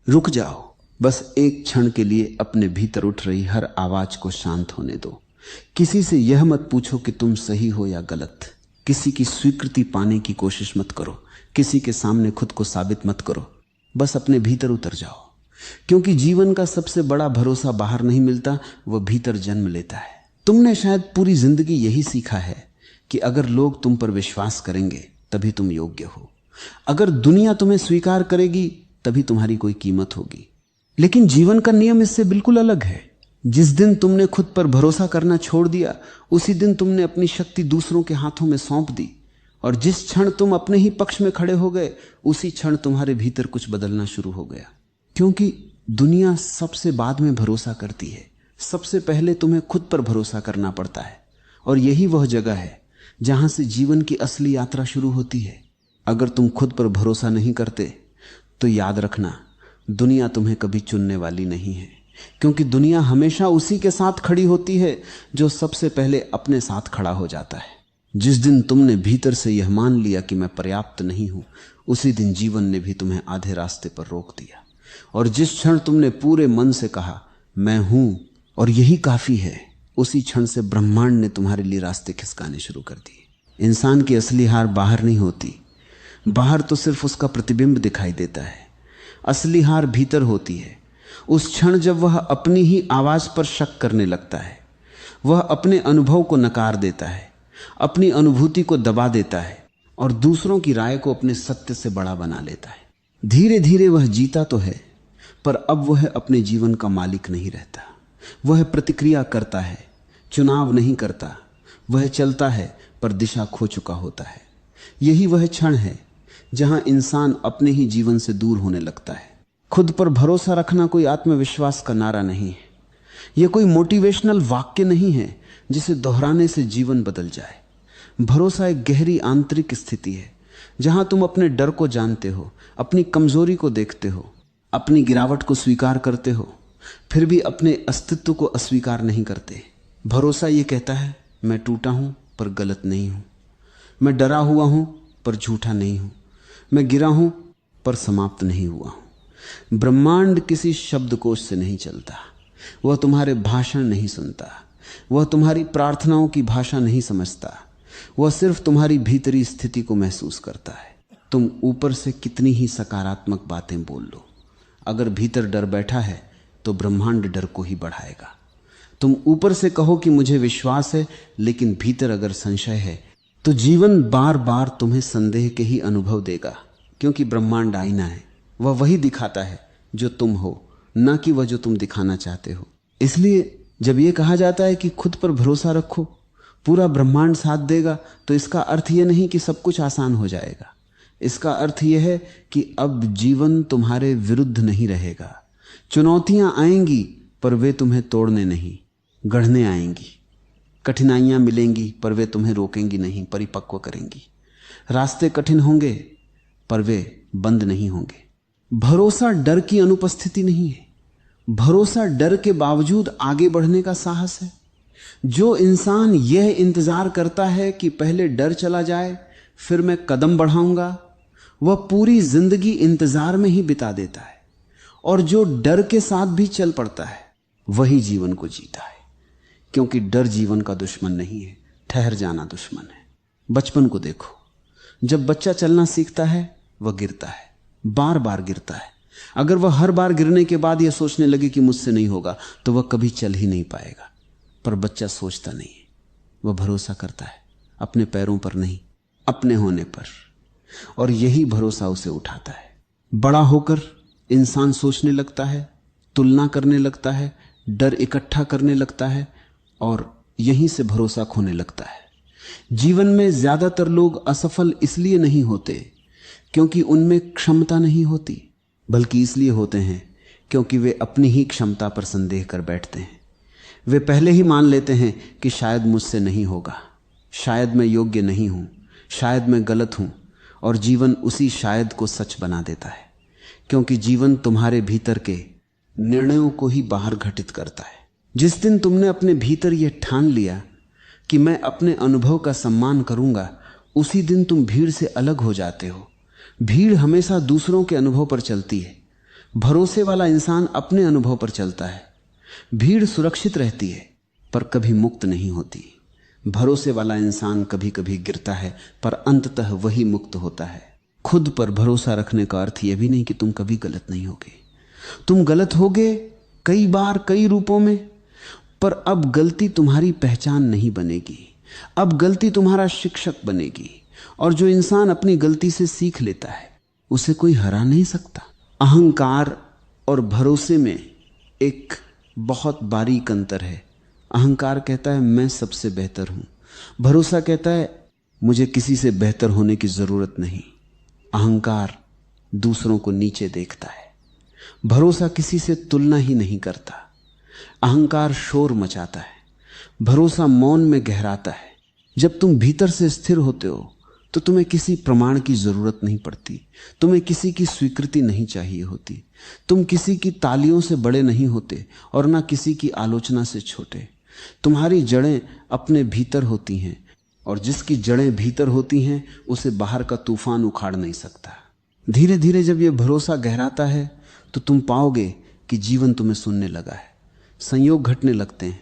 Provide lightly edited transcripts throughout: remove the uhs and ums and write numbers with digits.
रुक जाओ, बस एक क्षण के लिए अपने भीतर उठ रही हर आवाज को शांत होने दो। किसी से यह मत पूछो कि तुम सही हो या गलत। किसी की स्वीकृति पाने की कोशिश मत करो। किसी के सामने खुद को साबित मत करो। बस अपने भीतर उतर जाओ, क्योंकि जीवन का सबसे बड़ा भरोसा बाहर नहीं मिलता, वह भीतर जन्म लेता है। तुमने शायद पूरी जिंदगी यही सीखा है कि अगर लोग तुम पर विश्वास करेंगे तभी तुम योग्य हो, अगर दुनिया तुम्हें स्वीकार करेगी तभी तुम्हारी कोई कीमत होगी। लेकिन जीवन का नियम इससे बिल्कुल अलग है। जिस दिन तुमने खुद पर भरोसा करना छोड़ दिया, उसी दिन तुमने अपनी शक्ति दूसरों के हाथों में सौंप दी, और जिस क्षण तुम अपने ही पक्ष में खड़े हो गए, उसी क्षण तुम्हारे भीतर कुछ बदलना शुरू हो गया। क्योंकि दुनिया सबसे बाद में भरोसा करती है, सबसे पहले तुम्हें खुद पर भरोसा करना पड़ता है, और यही वह जगह है जहां से जीवन की असली यात्रा शुरू होती है। अगर तुम खुद पर भरोसा नहीं करते तो याद रखना, दुनिया तुम्हें कभी चुनने वाली नहीं है, क्योंकि दुनिया हमेशा उसी के साथ खड़ी होती है जो सबसे पहले अपने साथ खड़ा हो जाता है। जिस दिन तुमने भीतर से यह मान लिया कि मैं पर्याप्त नहीं हूं, उसी दिन जीवन ने भी तुम्हें आधे रास्ते पर रोक दिया। और जिस क्षण तुमने पूरे मन से कहा मैं हूं और यही काफी है, उसी क्षण से ब्रह्मांड ने तुम्हारे लिए रास्ते खिसकाने शुरू कर दिए। इंसान की असली हार बाहर नहीं होती, बाहर तो सिर्फ उसका प्रतिबिंब दिखाई देता है। असली हार भीतर होती है। उस क्षण जब वह अपनी ही आवाज पर शक करने लगता है, वह अपने अनुभव को नकार देता है, अपनी अनुभूति को दबा देता है और दूसरों की राय को अपने सत्य से बड़ा बना लेता है। धीरे धीरे वह जीता तो है, पर अब वह अपने जीवन का मालिक नहीं रहता। वह प्रतिक्रिया करता है, चुनाव नहीं करता। वह चलता है पर दिशा खो चुका होता है। यही वह क्षण है जहां इंसान अपने ही जीवन से दूर होने लगता है। खुद पर भरोसा रखना कोई आत्मविश्वास का नारा नहीं है। यह कोई मोटिवेशनल वाक्य नहीं है जिसे दोहराने से जीवन बदल जाए। भरोसा एक गहरी आंतरिक स्थिति है जहां तुम अपने डर को जानते हो, अपनी कमजोरी को देखते हो, अपनी गिरावट को स्वीकार करते हो, फिर भी अपने अस्तित्व को अस्वीकार नहीं करते। भरोसा ये कहता है मैं टूटा हूं पर गलत नहीं हूं, मैं डरा हुआ हूं पर झूठा नहीं हूं, मैं गिरा हूं पर समाप्त नहीं हुआ हूं। ब्रह्मांड किसी शब्दकोश से नहीं चलता, वह तुम्हारे भाषण नहीं सुनता, वह तुम्हारी प्रार्थनाओं की भाषा नहीं समझता, वह सिर्फ तुम्हारी भीतरी स्थिति को महसूस करता है। तुम ऊपर से कितनी ही सकारात्मक बातें बोल लो, अगर भीतर डर बैठा है तो ब्रह्मांड डर को ही बढ़ाएगा। तुम ऊपर से कहो कि मुझे विश्वास है, लेकिन भीतर अगर संशय है तो जीवन बार बार तुम्हें संदेह के ही अनुभव देगा, क्योंकि ब्रह्मांड आईना है। वह वही दिखाता है जो तुम हो, ना कि वह जो तुम दिखाना चाहते हो। इसलिए जब यह कहा जाता है कि खुद पर भरोसा रखो, पूरा ब्रह्मांड साथ देगा, तो इसका अर्थ यह नहीं कि सब कुछ आसान हो जाएगा। इसका अर्थ यह है कि अब जीवन तुम्हारे विरुद्ध नहीं रहेगा। चुनौतियां आएंगी पर वे तुम्हें तोड़ने नहीं, गढ़ने आएंगी। कठिनाइयां मिलेंगी पर वे तुम्हें रोकेंगी नहीं, परिपक्व करेंगी। रास्ते कठिन होंगे पर वे बंद नहीं होंगे। भरोसा डर की अनुपस्थिति नहीं है, भरोसा डर के बावजूद आगे बढ़ने का साहस है। जो इंसान यह इंतजार करता है कि पहले डर चला जाए फिर मैं कदम बढ़ाऊंगा, वह पूरी जिंदगी इंतजार में ही बिता देता है। और जो डर के साथ भी चल पड़ता है वही जीवन को जीता है, क्योंकि डर जीवन का दुश्मन नहीं है, ठहर जाना दुश्मन है। बचपन को देखो, जब बच्चा चलना सीखता है वह गिरता है, बार बार गिरता है। अगर वह हर बार गिरने के बाद यह सोचने लगे कि मुझसे नहीं होगा, तो वह कभी चल ही नहीं पाएगा। पर बच्चा सोचता नहीं है, वह भरोसा करता है अपने पैरों पर नहीं, अपने होने पर, और यही भरोसा उसे उठाता है। बड़ा होकर इंसान सोचने लगता है, तुलना करने लगता है, डर इकट्ठा करने लगता है, और यहीं से भरोसा खोने लगता है। जीवन में ज्यादातर लोग असफल इसलिए नहीं होते क्योंकि उनमें क्षमता नहीं होती, बल्कि इसलिए होते हैं क्योंकि वे अपनी ही क्षमता पर संदेह कर बैठते हैं। वे पहले ही मान लेते हैं कि शायद मुझसे नहीं होगा, शायद मैं योग्य नहीं हूं, शायद मैं गलत हूं, और जीवन उसी शायद को सच बना देता है, क्योंकि जीवन तुम्हारे भीतर के निर्णयों को ही बाहर घटित करता है। जिस दिन तुमने अपने भीतर यह ठान लिया कि मैं अपने अनुभव का सम्मान करूंगा, उसी दिन तुम भीड़ से अलग हो जाते हो। भीड़ हमेशा दूसरों के अनुभव पर चलती है, भरोसे वाला इंसान अपने अनुभव पर चलता है। भीड़ सुरक्षित रहती है पर कभी मुक्त नहीं होती। भरोसे वाला इंसान कभी कभी गिरता है पर अंततः वही मुक्त होता है। खुद पर भरोसा रखने का अर्थ यह भी नहीं कि तुम कभी गलत नहीं होगे। तुम गलत होगे कई बार, कई रूपों में, पर अब गलती तुम्हारी पहचान नहीं बनेगी। अब गलती तुम्हारा शिक्षक बनेगी। और जो इंसान अपनी गलती से सीख लेता है उसे कोई हरा नहीं सकता। अहंकार और भरोसे में एक बहुत बारीक अंतर है। अहंकार कहता है मैं सबसे बेहतर हूं, भरोसा कहता है मुझे किसी से बेहतर होने की जरूरत नहीं। अहंकार दूसरों को नीचे देखता है, भरोसा किसी से तुलना ही नहीं करता। अहंकार शोर मचाता है, भरोसा मौन में गहराता है। जब तुम भीतर से स्थिर होते हो तो तुम्हें किसी प्रमाण की जरूरत नहीं पड़ती, तुम्हें किसी की स्वीकृति नहीं चाहिए होती। तुम किसी की तालियों से बड़े नहीं होते और ना किसी की आलोचना से छोटे। तुम्हारी जड़ें अपने भीतर होती हैं और जिसकी जड़ें भीतर होती हैं उसे बाहर का तूफान उखाड़ नहीं सकता। धीरे धीरे जब यह भरोसा गहराता है तो तुम पाओगे कि जीवन तुम्हें सुनने लगा है। संयोग घटने लगते हैं,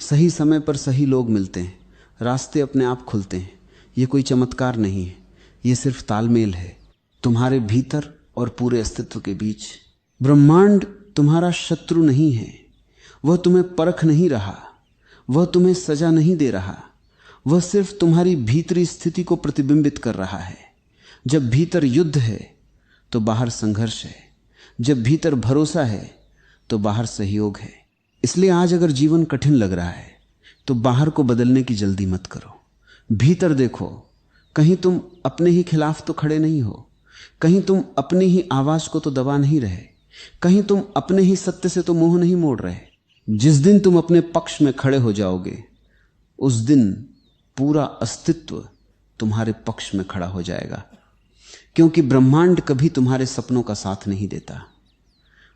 सही समय पर सही लोग मिलते हैं, रास्ते अपने आप खुलते हैं। ये कोई चमत्कार नहीं है, ये सिर्फ तालमेल है तुम्हारे भीतर और पूरे अस्तित्व के बीच। ब्रह्मांड तुम्हारा शत्रु नहीं है, वह तुम्हें परख नहीं रहा, वह तुम्हें सजा नहीं दे रहा, वह सिर्फ तुम्हारी भीतरी स्थिति को प्रतिबिंबित कर रहा है। जब भीतर युद्ध है तो बाहर संघर्ष है, जब भीतर भरोसा है तो बाहर सहयोग है। इसलिए आज अगर जीवन कठिन लग रहा है तो बाहर को बदलने की जल्दी मत करो, भीतर देखो। कहीं तुम अपने ही खिलाफ तो खड़े नहीं हो, कहीं तुम अपनी ही आवाज को तो दबा नहीं रहे, कहीं तुम अपने ही सत्य से तो मुंह नहीं मोड़ रहे। जिस दिन तुम अपने पक्ष में खड़े हो जाओगे उस दिन पूरा अस्तित्व तुम्हारे पक्ष में खड़ा हो जाएगा। क्योंकि ब्रह्मांड कभी तुम्हारे सपनों का साथ नहीं देता,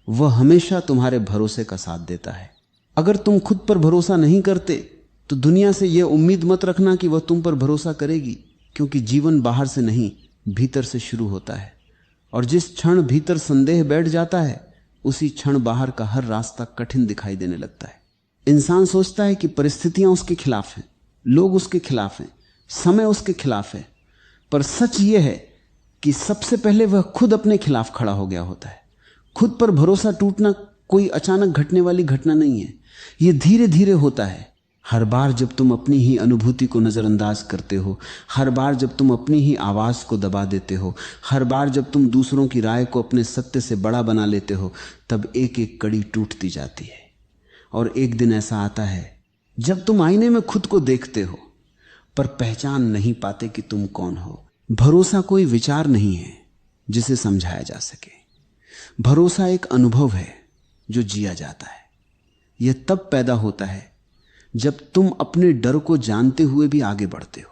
वह हमेशा तुम्हारे भरोसे का साथ देता है। अगर तुम खुद पर भरोसा नहीं करते तो दुनिया से यह उम्मीद मत रखना कि वह तुम पर भरोसा करेगी, क्योंकि जीवन बाहर से नहीं भीतर से शुरू होता है। और जिस क्षण भीतर संदेह बैठ जाता है उसी क्षण बाहर का हर रास्ता कठिन दिखाई देने लगता है। इंसान सोचता है कि परिस्थितियां उसके खिलाफ हैं, लोग उसके खिलाफ हैं, समय उसके खिलाफ है, पर सच यह है कि सबसे पहले वह खुद अपने खिलाफ खड़ा हो गया होता है। खुद पर भरोसा टूटना कोई अचानक घटने वाली घटना नहीं है, यह धीरे धीरे होता है। हर बार जब तुम अपनी ही अनुभूति को नजरअंदाज करते हो, हर बार जब तुम अपनी ही आवाज को दबा देते हो, हर बार जब तुम दूसरों की राय को अपने सत्य से बड़ा बना लेते हो, तब एक एक कड़ी टूटती जाती है। और एक दिन ऐसा आता है जब तुम आईने में खुद को देखते हो पर पहचान नहीं पाते कि तुम कौन हो। भरोसा कोई विचार नहीं है जिसे समझाया जा सके, भरोसा एक अनुभव है जो जिया जाता है। यह तब पैदा होता है जब तुम अपने डर को जानते हुए भी आगे बढ़ते हो,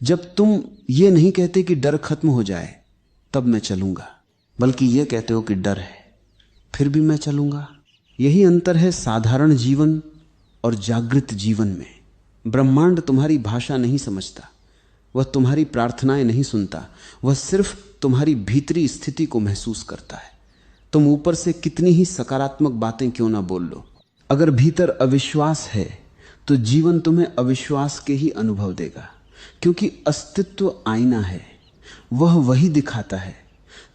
जब तुम ये नहीं कहते कि डर खत्म हो जाए तब मैं चलूंगा, बल्कि यह कहते हो कि डर है फिर भी मैं चलूंगा। यही अंतर है साधारण जीवन और जागृत जीवन में। ब्रह्मांड तुम्हारी भाषा नहीं समझता, वह तुम्हारी प्रार्थनाएं नहीं सुनता, वह सिर्फ तुम्हारी भीतरी स्थिति को महसूस करता है। तुम ऊपर से कितनी ही सकारात्मक बातें क्यों ना बोल लो, अगर भीतर अविश्वास है तो जीवन तुम्हें अविश्वास के ही अनुभव देगा। क्योंकि अस्तित्व आईना है, वह वही दिखाता है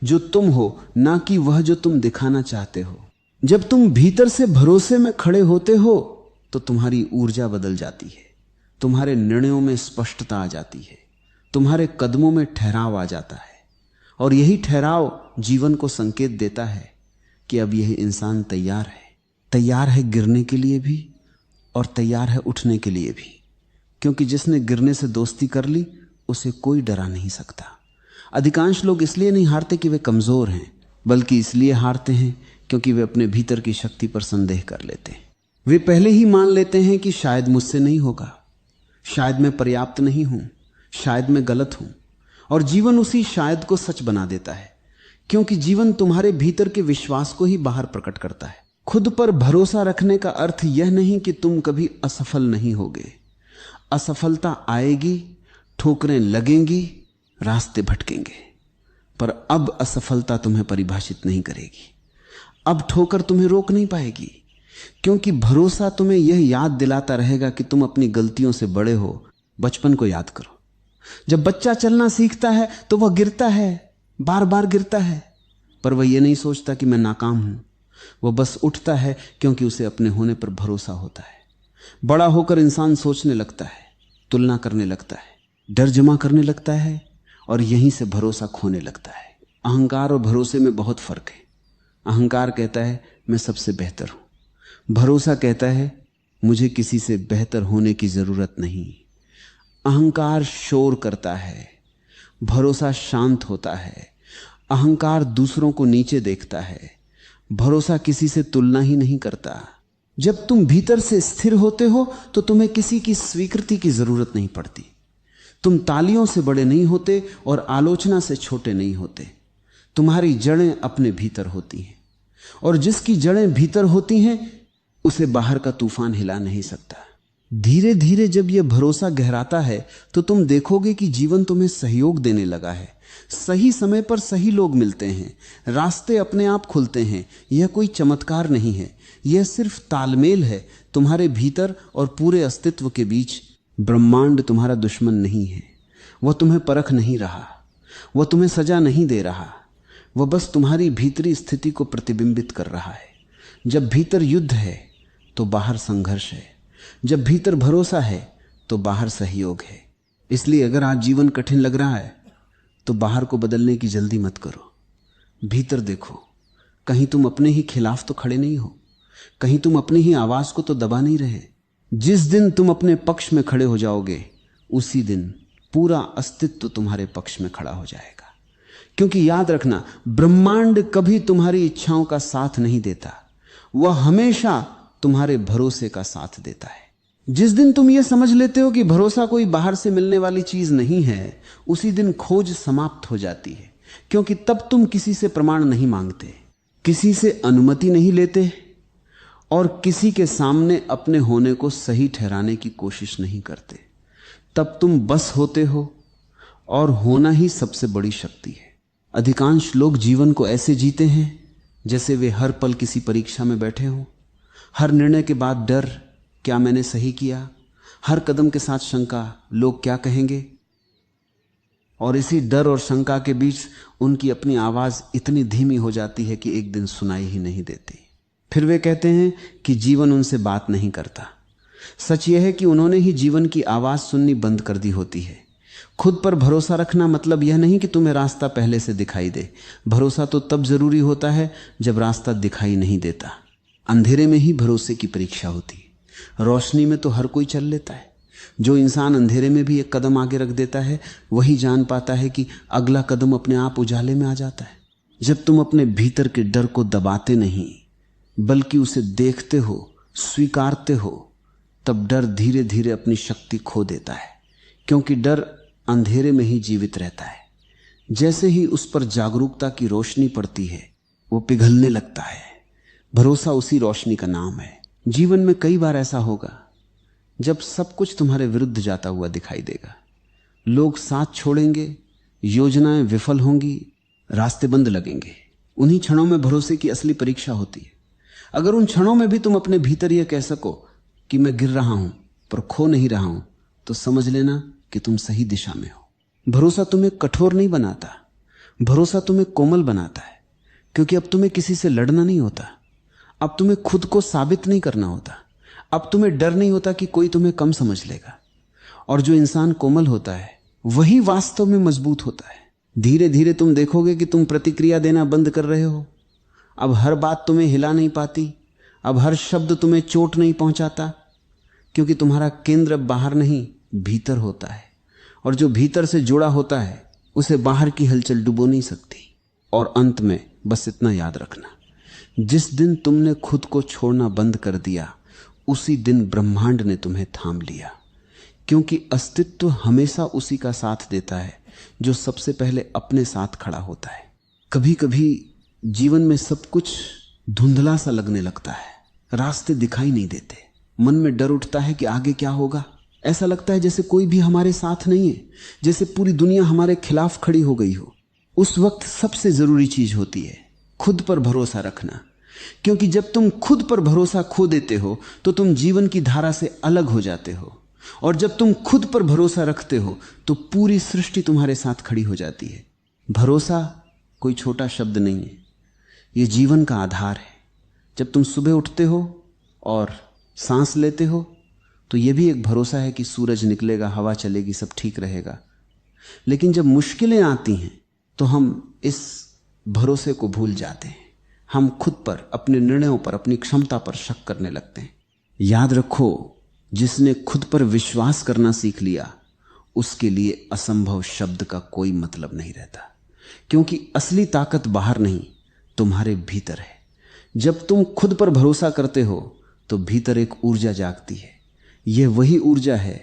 जो तुम हो, ना कि वह जो तुम दिखाना चाहते हो। जब तुम भीतर से भरोसे में खड़े होते हो तो तुम्हारी ऊर्जा बदल जाती है, तुम्हारे निर्णयों में स्पष्टता आ जाती है, तुम्हारे कदमों में ठहराव आ जाता है। और यही ठहराव जीवन को संकेत देता है कि अब यह इंसान तैयार है गिरने के लिए भी और तैयार है उठने के लिए भी। क्योंकि जिसने गिरने से दोस्ती कर ली उसे कोई डरा नहीं सकता। अधिकांश लोग इसलिए नहीं हारते कि वे कमजोर हैं, बल्कि इसलिए हारते हैं क्योंकि वे अपने भीतर की शक्ति पर संदेह कर लेते हैं। वे पहले ही मान लेते हैं कि शायद मुझसे नहीं होगा, शायद मैं पर्याप्त नहीं हूं, शायद मैं गलत हूं। और जीवन उसी शायद को सच बना देता है, क्योंकि जीवन तुम्हारे भीतर के विश्वास को ही बाहर प्रकट करता है। खुद पर भरोसा रखने का अर्थ यह नहीं कि तुम कभी असफल नहीं होगे। असफलता आएगी, ठोकरें लगेंगी, रास्ते भटकेंगे, पर अब असफलता तुम्हें परिभाषित नहीं करेगी। अब ठोकर तुम्हें रोक नहीं पाएगी, क्योंकि भरोसा तुम्हें यह याद दिलाता रहेगा कि तुम अपनी गलतियों से बड़े हो। बचपन को याद करो। जब बच्चा चलना सीखता है तो वह गिरता है, बार बार गिरता है, पर वह यह नहीं सोचता कि मैं नाकाम हूं। वह बस उठता है क्योंकि उसे अपने होने पर भरोसा होता है। बड़ा होकर इंसान सोचने लगता है, तुलना करने लगता है, डर जमा करने लगता है और यहीं से भरोसा खोने लगता है। अहंकार और भरोसे में बहुत फर्क है। अहंकार कहता है मैं सबसे बेहतर हूं, भरोसा कहता है मुझे किसी से बेहतर होने की जरूरत नहीं। अहंकार शोर करता है, भरोसा शांत होता है। अहंकार दूसरों को नीचे देखता है, भरोसा किसी से तुलना ही नहीं करता। जब तुम भीतर से स्थिर होते हो तो तुम्हें किसी की स्वीकृति की जरूरत नहीं पड़ती। तुम तालियों से बड़े नहीं होते और आलोचना से छोटे नहीं होते। तुम्हारी जड़ें अपने भीतर होती हैं, और जिसकी जड़ें भीतर होती हैं उसे बाहर का तूफान हिला नहीं सकता। धीरे धीरे जब यह भरोसा गहराता है तो तुम देखोगे कि जीवन तुम्हें सहयोग देने लगा है। सही समय पर सही लोग मिलते हैं, रास्ते अपने आप खुलते हैं। यह कोई चमत्कार नहीं है, यह सिर्फ तालमेल है तुम्हारे भीतर और पूरे अस्तित्व के बीच। ब्रह्मांड तुम्हारा दुश्मन नहीं है, वह तुम्हें परख नहीं रहा, वह तुम्हें सजा नहीं दे रहा, वह बस तुम्हारी भीतरी स्थिति को प्रतिबिंबित कर रहा है। जब भीतर युद्ध है तो बाहर संघर्ष है, जब भीतर भरोसा है तो बाहर सहयोग है। इसलिए अगर आज जीवन कठिन लग रहा है तो बाहर को बदलने की जल्दी मत करो, भीतर देखो। कहीं तुम अपने ही खिलाफ तो खड़े नहीं हो, कहीं तुम अपनी ही आवाज को तो दबा नहीं रहे। जिस दिन तुम अपने पक्ष में खड़े हो जाओगे उसी दिन पूरा अस्तित्व तुम्हारे पक्ष में खड़ा हो जाएगा। क्योंकि याद रखना, ब्रह्मांड कभी तुम्हारी इच्छाओं का साथ नहीं देता, वह हमेशा तुम्हारे भरोसे का साथ देता है। जिस दिन तुम यह समझ लेते हो कि भरोसा कोई बाहर से मिलने वाली चीज नहीं है, उसी दिन खोज समाप्त हो जाती है। क्योंकि तब तुम किसी से प्रमाण नहीं मांगते, किसी से अनुमति नहीं लेते और किसी के सामने अपने होने को सही ठहराने की कोशिश नहीं करते। तब तुम बस होते हो, और होना ही सबसे बड़ी शक्ति है। अधिकांश लोग जीवन को ऐसे जीते हैं जैसे वे हर पल किसी परीक्षा में बैठे हों। हर निर्णय के बाद डर, क्या मैंने सही किया? हर कदम के साथ शंका, लोग क्या कहेंगे? और इसी डर और शंका के बीच उनकी अपनी आवाज इतनी धीमी हो जाती है कि एक दिन सुनाई ही नहीं देती। फिर वे कहते हैं कि जीवन उनसे बात नहीं करता। सच यह है कि उन्होंने ही जीवन की आवाज सुननी बंद कर दी होती है। खुद पर भरोसा रखना मतलब यह नहीं कि तुम्हें रास्ता पहले से दिखाई दे। भरोसा तो तब जरूरी होता है जब रास्ता दिखाई नहीं देता। अंधेरे में ही भरोसे की परीक्षा होती है, रोशनी में तो हर कोई चल लेता है। जो इंसान अंधेरे में भी एक कदम आगे रख देता है वही जान पाता है कि अगला कदम अपने आप उजाले में आ जाता है। जब तुम अपने भीतर के डर को दबाते नहीं बल्कि उसे देखते हो, स्वीकारते हो, तब डर धीरे धीरे अपनी शक्ति खो देता है। क्योंकि डर अंधेरे में ही जीवित रहता है। जैसे ही उस पर जागरूकता की रोशनी पड़ती है वो पिघलने लगता है। भरोसा उसी रोशनी का नाम है। जीवन में कई बार ऐसा होगा जब सब कुछ तुम्हारे विरुद्ध जाता हुआ दिखाई देगा। लोग साथ छोड़ेंगे, योजनाएं विफल होंगी, रास्ते बंद लगेंगे। उन्हीं क्षणों में भरोसे की असली परीक्षा होती है। अगर उन क्षणों में भी तुम अपने भीतर यह कह सको कि मैं गिर रहा हूं पर खो नहीं रहा हूं, तो समझ लेना कि तुम सही दिशा में हो। भरोसा तुम्हें कठोर नहीं बनाता, भरोसा तुम्हें कोमल बनाता है। क्योंकि अब तुम्हें किसी से लड़ना नहीं होता, अब तुम्हें खुद को साबित नहीं करना होता, अब तुम्हें डर नहीं होता कि कोई तुम्हें कम समझ लेगा। और जो इंसान कोमल होता है वही वास्तव में मजबूत होता है। धीरे धीरे तुम देखोगे कि तुम प्रतिक्रिया देना बंद कर रहे हो। अब हर बात तुम्हें हिला नहीं पाती, अब हर शब्द तुम्हें चोट नहीं पहुंचाता, क्योंकि तुम्हारा केंद्र बाहर नहीं भीतर होता है। और जो भीतर से जुड़ा होता है उसे बाहर की हलचल डुबो नहीं सकती। और अंत में बस इतना याद रखना, जिस दिन तुमने खुद को छोड़ना बंद कर दिया उसी दिन ब्रह्मांड ने तुम्हें थाम लिया। क्योंकि अस्तित्व हमेशा उसी का साथ देता है जो सबसे पहले अपने साथ खड़ा होता है। कभी कभी जीवन में सब कुछ धुंधला सा लगने लगता है, रास्ते दिखाई नहीं देते, मन में डर उठता है कि आगे क्या होगा। ऐसा लगता है जैसे कोई भी हमारे साथ नहीं है, जैसे पूरी दुनिया हमारे खिलाफ खड़ी हो गई हो। उस वक्त सबसे जरूरी चीज होती है खुद पर भरोसा रखना। क्योंकि जब तुम खुद पर भरोसा खो देते हो तो तुम जीवन की धारा से अलग हो जाते हो, और जब तुम खुद पर भरोसा रखते हो तो पूरी सृष्टि तुम्हारे साथ खड़ी हो जाती है। भरोसा कोई छोटा शब्द नहीं है, यह जीवन का आधार है। जब तुम सुबह उठते हो और सांस लेते हो तो यह भी एक भरोसा है कि सूरज निकलेगा, हवा चलेगी, सब ठीक रहेगा। लेकिन जब मुश्किलें आती हैं तो हम इस भरोसे को भूल जाते हैं। हम खुद पर, अपने निर्णयों पर, अपनी क्षमता पर शक करने लगते हैं। याद रखो, जिसने खुद पर विश्वास करना सीख लिया उसके लिए असंभव शब्द का कोई मतलब नहीं रहता, क्योंकि असली ताकत बाहर नहीं, तुम्हारे भीतर है। जब तुम खुद पर भरोसा करते हो तो भीतर एक ऊर्जा जागती है। यह वही ऊर्जा है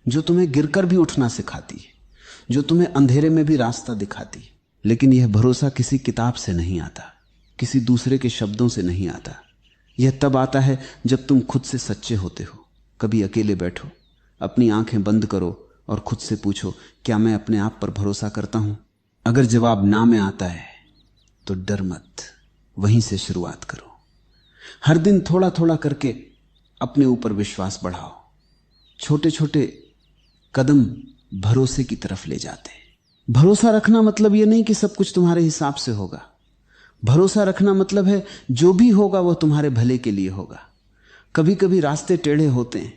जो तुम्हें गिरकर भी उठना सिखाती है, जो तुम्हें अंधेरे में भी रास्ता दिखाती है। लेकिन यह भरोसा किसी किताब से नहीं आता, किसी दूसरे के शब्दों से नहीं आता। यह तब आता है जब तुम खुद से सच्चे होते हो। कभी अकेले बैठो, अपनी आंखें बंद करो और खुद से पूछो, क्या मैं अपने आप पर भरोसा करता हूं? अगर जवाब ना में आता है तो डर मत, वहीं से शुरुआत करो। हर दिन थोड़ा थोड़ा करके अपने ऊपर विश्वास बढ़ाओ। छोटे छोटे कदम भरोसे की तरफ ले जाते हैं। भरोसा रखना मतलब यह नहीं कि सब कुछ तुम्हारे हिसाब से होगा। भरोसा रखना मतलब है जो भी होगा वह तुम्हारे भले के लिए होगा। कभी कभी रास्ते टेढ़े होते हैं,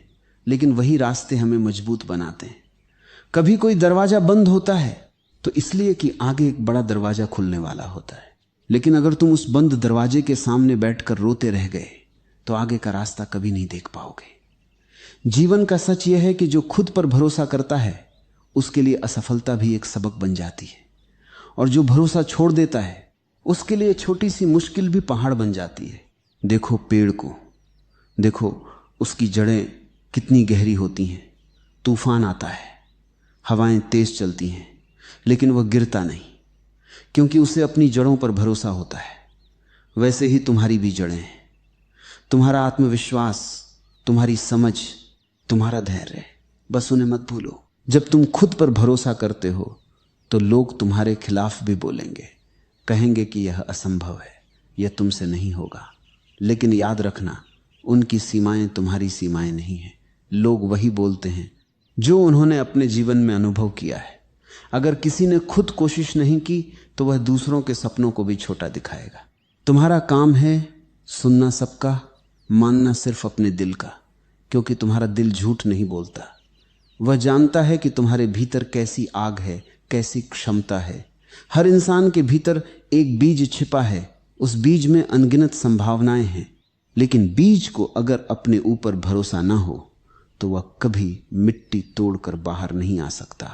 लेकिन वही रास्ते हमें मजबूत बनाते हैं। कभी कोई दरवाजा बंद होता है तो इसलिए कि आगे एक बड़ा दरवाजा खुलने वाला होता है। लेकिन अगर तुम उस बंद दरवाजे के सामने बैठकर रोते रह गए तो आगे का रास्ता कभी नहीं देख पाओगे। जीवन का सच यह है कि जो खुद पर भरोसा करता है उसके लिए असफलता भी एक सबक बन जाती है, और जो भरोसा छोड़ देता है उसके लिए छोटी सी मुश्किल भी पहाड़ बन जाती है। देखो पेड़ को, देखो उसकी जड़ें कितनी गहरी होती हैं। तूफान आता है, हवाएं तेज चलती हैं, लेकिन वह गिरता नहीं, क्योंकि उसे अपनी जड़ों पर भरोसा होता है। वैसे ही तुम्हारी भी जड़ें हैं। तुम्हारा आत्मविश्वास, तुम्हारी समझ, तुम्हारा धैर्य, बस उन्हें मत भूलो। जब तुम खुद पर भरोसा करते हो तो लोग तुम्हारे खिलाफ भी बोलेंगे, कहेंगे कि यह असंभव है, यह तुमसे नहीं होगा। लेकिन याद रखना, उनकी सीमाएं तुम्हारी सीमाएं नहीं हैं। लोग वही बोलते हैं जो उन्होंने अपने जीवन में अनुभव किया है। अगर किसी ने खुद कोशिश नहीं की तो वह दूसरों के सपनों को भी छोटा दिखाएगा। तुम्हारा काम है सुनना सबका, मानना सिर्फ अपने दिल का, क्योंकि तुम्हारा दिल झूठ नहीं बोलता। वह जानता है कि तुम्हारे भीतर कैसी आग है, कैसी क्षमता है। हर इंसान के भीतर एक बीज छिपा है, उस बीज में अनगिनत संभावनाएं हैं। लेकिन बीज को अगर अपने ऊपर भरोसा ना हो तो वह कभी मिट्टी तोड़कर बाहर नहीं आ सकता।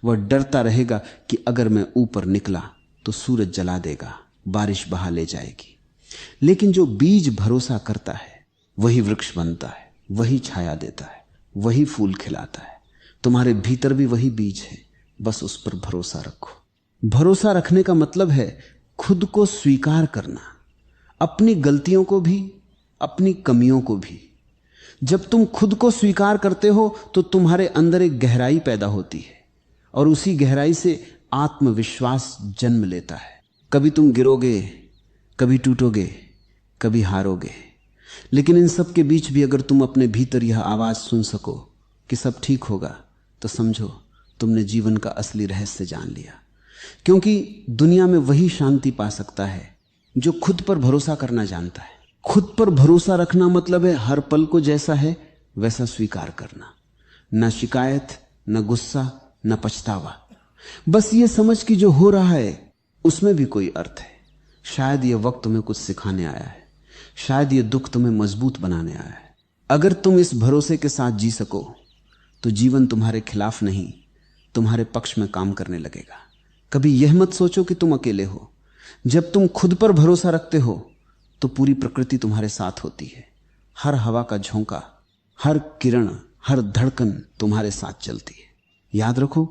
वह डरता रहेगा कि अगर मैं ऊपर निकला तो सूरज जला देगा, बारिश बहा ले जाएगी। लेकिन जो बीज भरोसा करता है वही वृक्ष बनता है, वही छाया देता है, वही फूल खिलाता है। तुम्हारे भीतर भी वही बीज है, बस उस पर भरोसा रखो। भरोसा रखने का मतलब है खुद को स्वीकार करना, अपनी गलतियों को भी, अपनी कमियों को भी। जब तुम खुद को स्वीकार करते हो तो तुम्हारे अंदर एक गहराई पैदा होती है, और उसी गहराई से आत्मविश्वास जन्म लेता है। कभी तुम गिरोगे, कभी टूटोगे, कभी हारोगे, लेकिन इन सब के बीच भी अगर तुम अपने भीतर यह आवाज सुन सको कि सब ठीक होगा, तो समझो तुमने जीवन का असली रहस्य जान लिया। क्योंकि दुनिया में वही शांति पा सकता है जो खुद पर भरोसा करना जानता है। खुद पर भरोसा रखना मतलब है हर पल को जैसा है वैसा स्वीकार करना, न शिकायत, न गुस्सा, न पछतावा। बस ये समझ कि जो हो रहा है उसमें भी कोई अर्थ है। शायद यह वक्त तुम्हें कुछ सिखाने आया है, शायद यह दुख तुम्हें मजबूत बनाने आया है। अगर तुम इस भरोसे के साथ जी सको तो जीवन तुम्हारे खिलाफ नहीं, तुम्हारे पक्ष में काम करने लगेगा। कभी यह मत सोचो कि तुम अकेले हो। जब तुम खुद पर भरोसा रखते हो तो पूरी प्रकृति तुम्हारे साथ होती है। हर हवा का झोंका, हर किरण, हर धड़कन तुम्हारे साथ चलती है। याद रखो,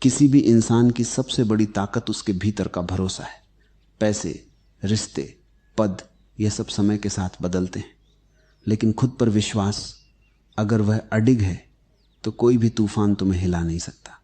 किसी भी इंसान की सबसे बड़ी ताकत उसके भीतर का भरोसा है। पैसे, रिश्ते, पद, यह सब समय के साथ बदलते हैं, लेकिन खुद पर विश्वास अगर वह अडिग है तो कोई भी तूफान तुम्हें हिला नहीं सकता।